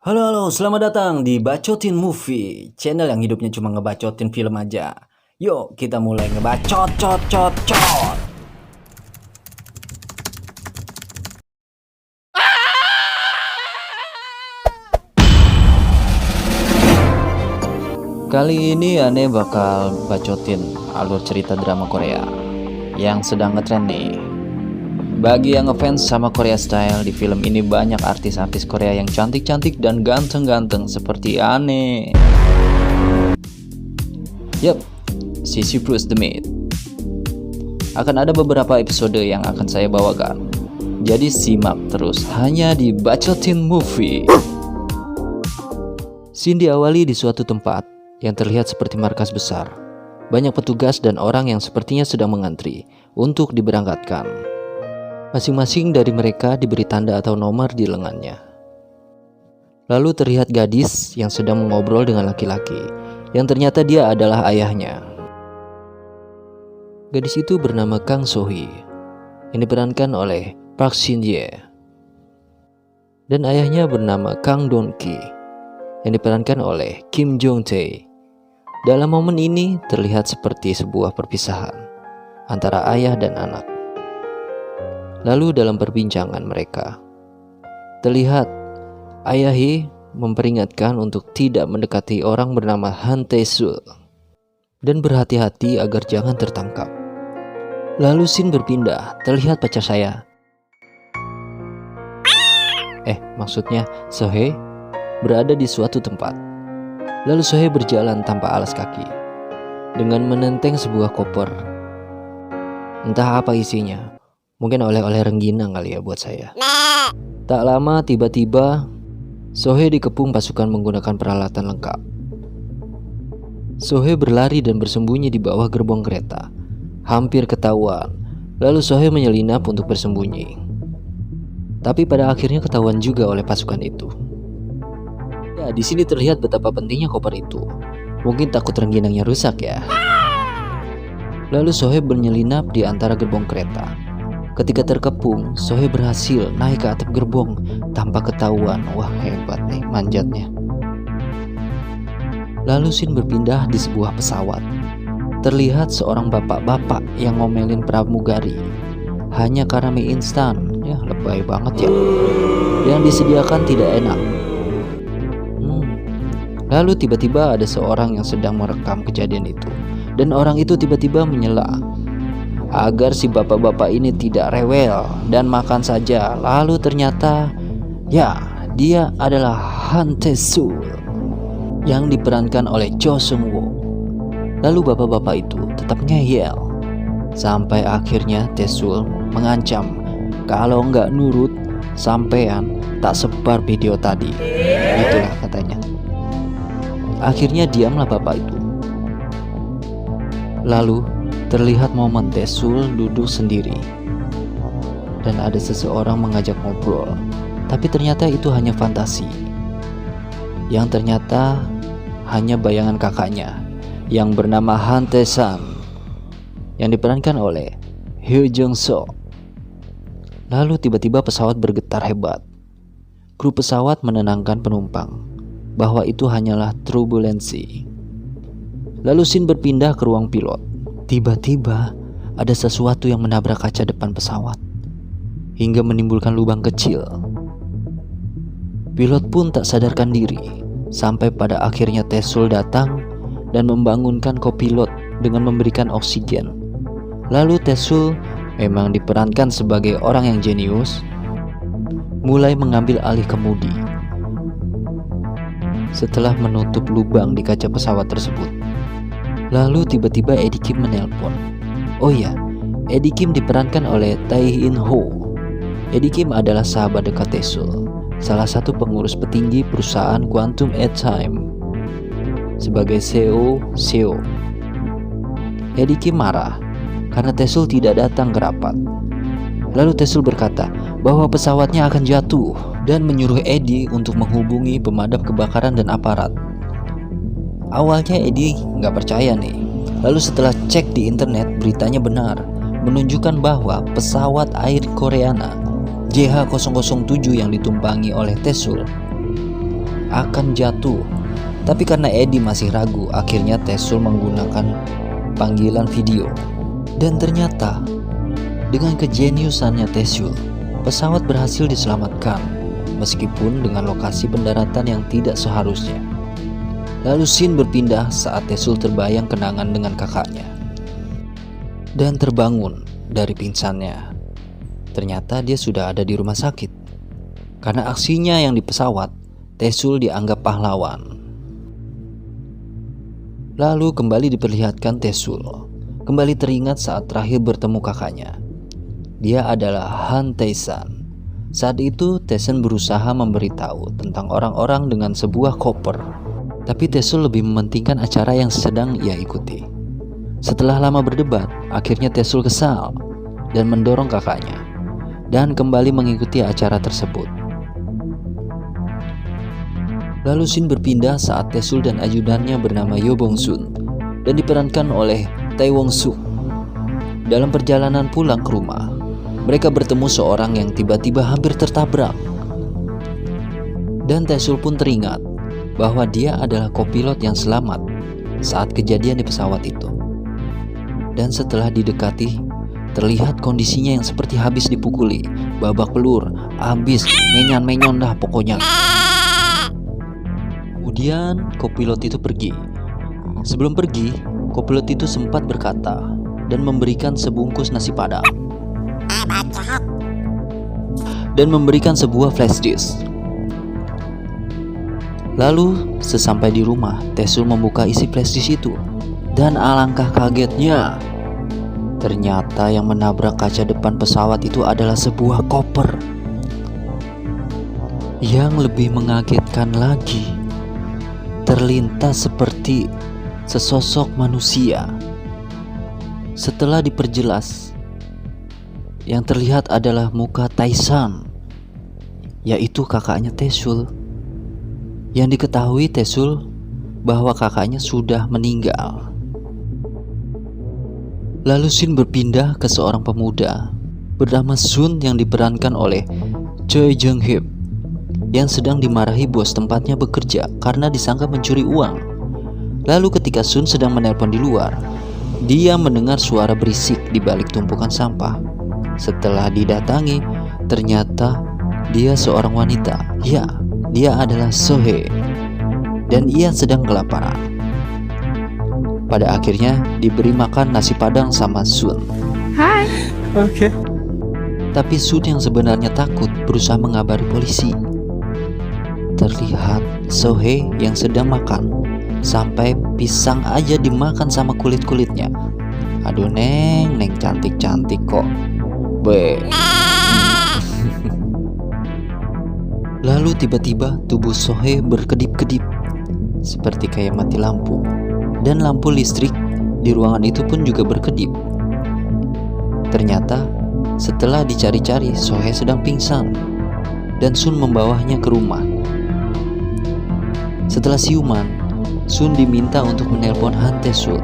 Halo halo, selamat datang di Bacotin Movie, channel yang hidupnya cuma ngebacotin film aja. Yuk kita mulai ngebacot cot cot cot. Kali ini Ane bakal bacotin alur cerita drama Korea yang sedang ngetren nih. Bagi yang ngefans sama Korea Style, di film ini banyak artis-artis Korea yang cantik-cantik dan ganteng-ganteng seperti Ane. Yup, Sissy Bruce the Maid. Akan ada beberapa episode yang akan saya bawakan, jadi simak terus hanya di Bacotin Movie. Scene diawali di suatu tempat yang terlihat seperti markas besar. Banyak petugas dan orang yang sepertinya sedang mengantri untuk diberangkatkan. Masing-masing dari mereka diberi tanda atau nomor di lengannya. Lalu terlihat gadis yang sedang mengobrol dengan laki-laki, yang ternyata dia adalah ayahnya. Gadis itu bernama Kang So-hee, yang diperankan oleh Park Shin-ye. Dan ayahnya bernama Kang Don-ki, yang diperankan oleh Kim Jong-tae. Dalam momen ini terlihat seperti sebuah perpisahan antara ayah dan anak. Lalu dalam perbincangan mereka, terlihat ayah Hee memperingatkan untuk tidak mendekati orang bernama Han Tae-sul dan berhati-hati agar jangan tertangkap. Lalu scene berpindah, terlihat pacar saya. Maksudnya So-hee berada di suatu tempat. Lalu So-hee berjalan tanpa alas kaki dengan menenteng sebuah koper. Entah apa isinya. Mungkin oleh-oleh rengginang kali ya buat saya. Tak lama tiba-tiba So-hee dikepung pasukan menggunakan peralatan lengkap. So-hee berlari dan bersembunyi di bawah gerbong kereta. Hampir ketahuan. Lalu So-hee menyelinap untuk bersembunyi. Tapi pada akhirnya ketahuan juga oleh pasukan itu. Ya, di sini terlihat betapa pentingnya koper itu. Mungkin takut rengginangnya rusak ya. Lalu So-hee menyelinap di antara gerbong kereta. Ketika terkepung, So-hee berhasil naik ke atap gerbong tanpa ketahuan. Wah, hebat nih manjatnya. Lalu scene berpindah di sebuah pesawat. Terlihat seorang bapak-bapak yang ngomelin pramugari hanya karena mie instan. Ya, lebay banget ya. Yang disediakan tidak enak. Lalu tiba-tiba ada seorang yang sedang merekam kejadian itu. Dan orang itu tiba-tiba menyela agar si bapak-bapak ini tidak rewel dan makan saja. Lalu ternyata ya, dia adalah Han Tae-sul yang diperankan oleh Cho Seung-woo. Lalu bapak-bapak itu tetap ngeyel sampai akhirnya Tae-sul mengancam kalau nggak nurut sampean tak sebar video tadi. Itulah katanya. Akhirnya diamlah bapak itu. Lalu terlihat momen Tae-sul duduk sendiri dan ada seseorang mengajak ngobrol, tapi ternyata itu hanya fantasi. Yang ternyata hanya bayangan kakaknya yang bernama Han Tae-san yang diperankan oleh Hyo Jung-soo. Lalu tiba-tiba pesawat bergetar hebat. Kru pesawat menenangkan penumpang bahwa itu hanyalah turbulensi. Lalu scene berpindah ke ruang pilot. Tiba-tiba ada sesuatu yang menabrak kaca depan pesawat hingga menimbulkan lubang kecil. Pilot pun tak sadarkan diri sampai pada akhirnya Tae-sul datang dan membangunkan kopilot dengan memberikan oksigen. Lalu Tae-sul memang diperankan sebagai orang yang jenius, mulai mengambil alih kemudi setelah menutup lubang di kaca pesawat tersebut. Lalu tiba-tiba Eddie Kim menelpon. Oh ya, Eddie Kim diperankan oleh Tae In Ho. Eddie Kim adalah sahabat dekat Tae-sul, salah satu pengurus petinggi perusahaan Quantum Time sebagai CEO. Eddie Kim marah karena Tae-sul tidak datang ke rapat. Lalu Tae-sul berkata bahwa pesawatnya akan jatuh dan menyuruh Eddie untuk menghubungi pemadam kebakaran dan aparat. Awalnya Eddie nggak percaya nih. Lalu setelah cek di internet, beritanya benar, menunjukkan bahwa pesawat Air Koreana JH007 yang ditumpangi oleh Tae-sul akan jatuh. Tapi karena Eddie masih ragu, akhirnya Tesul menggunakan panggilan video. Dan ternyata dengan kejeniusannya Tesul, pesawat berhasil diselamatkan meskipun dengan lokasi pendaratan yang tidak seharusnya. Lalu scene berpindah saat Tesul terbayang kenangan dengan kakaknya dan terbangun dari pingsannya. Ternyata dia sudah ada di rumah sakit. Karena aksinya yang di pesawat, Tesul dianggap pahlawan. Lalu kembali diperlihatkan Tesul kembali teringat saat terakhir bertemu kakaknya. Dia adalah Han Tae-san. Saat itu Tae-san berusaha memberitahu tentang orang-orang dengan sebuah koper. Tapi Tesul lebih mementingkan acara yang sedang ia ikuti. Setelah lama berdebat, akhirnya Tesul kesal dan mendorong kakaknya dan kembali mengikuti acara tersebut. Lalu scene berpindah saat Tesul dan ajudannya bernama Yo Bong Sun dan diperankan oleh Tae Wong Suk. Dalam perjalanan pulang ke rumah, mereka bertemu seorang yang tiba-tiba hampir tertabrak. Dan Tesul pun teringat bahwa dia adalah kopilot yang selamat saat kejadian di pesawat itu. Dan setelah didekati, terlihat kondisinya yang seperti habis dipukuli, babak belur, habis, menyan-menyon dah pokoknya. Kemudian kopilot itu pergi. Sebelum pergi, kopilot itu sempat berkata dan memberikan sebungkus nasi padang dan memberikan sebuah flash disk. Lalu sesampai di rumah, Tesul membuka isi flash disk itu. Dan alangkah kagetnya, ternyata yang menabrak kaca depan pesawat itu adalah sebuah koper. Yang lebih mengagetkan lagi, terlintas seperti sesosok manusia. Setelah diperjelas, yang terlihat adalah muka Tae-san, yaitu kakaknya Tesul. Yang diketahui Tesul bahwa kakaknya sudah meninggal. Lalu scene berpindah ke seorang pemuda bernama Sun yang diperankan oleh Choi Jung Hip yang sedang dimarahi bos tempatnya bekerja karena disangka mencuri uang. Lalu ketika Sun sedang menelpon di luar, dia mendengar suara berisik di balik tumpukan sampah. Setelah didatangi, ternyata dia seorang wanita. Ya, dia adalah Sohee dan ia sedang kelaparan. Pada akhirnya diberi makan nasi padang sama Sun. Hai. Oke. Tapi Sun yang sebenarnya takut berusaha mengabari polisi. Terlihat Sohee yang sedang makan sampai pisang aja dimakan sama kulit-kulitnya. Aduh neng cantik-cantik kok. Be. Lalu tiba-tiba tubuh Sohee berkedip-kedip seperti kayak mati lampu. Dan lampu listrik di ruangan itu pun juga berkedip. Ternyata setelah dicari-cari, Sohee sedang pingsan dan Sun membawanya ke rumah. Setelah siuman, Sun diminta untuk menelpon Han Tae-sul.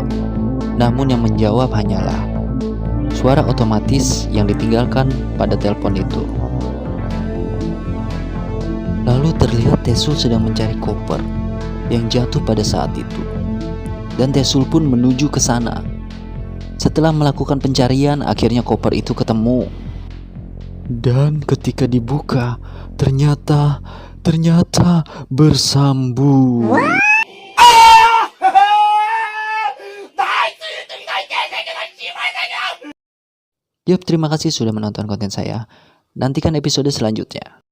Namun yang menjawab hanyalah suara otomatis yang ditinggalkan pada telepon itu. Lalu terlihat Tae-sul sedang mencari koper yang jatuh pada saat itu. Dan Tae-sul pun menuju ke sana. Setelah melakukan pencarian, akhirnya koper itu ketemu. Dan ketika dibuka, ternyata bersambung. Yup, terima kasih sudah menonton konten saya. Nantikan episode selanjutnya.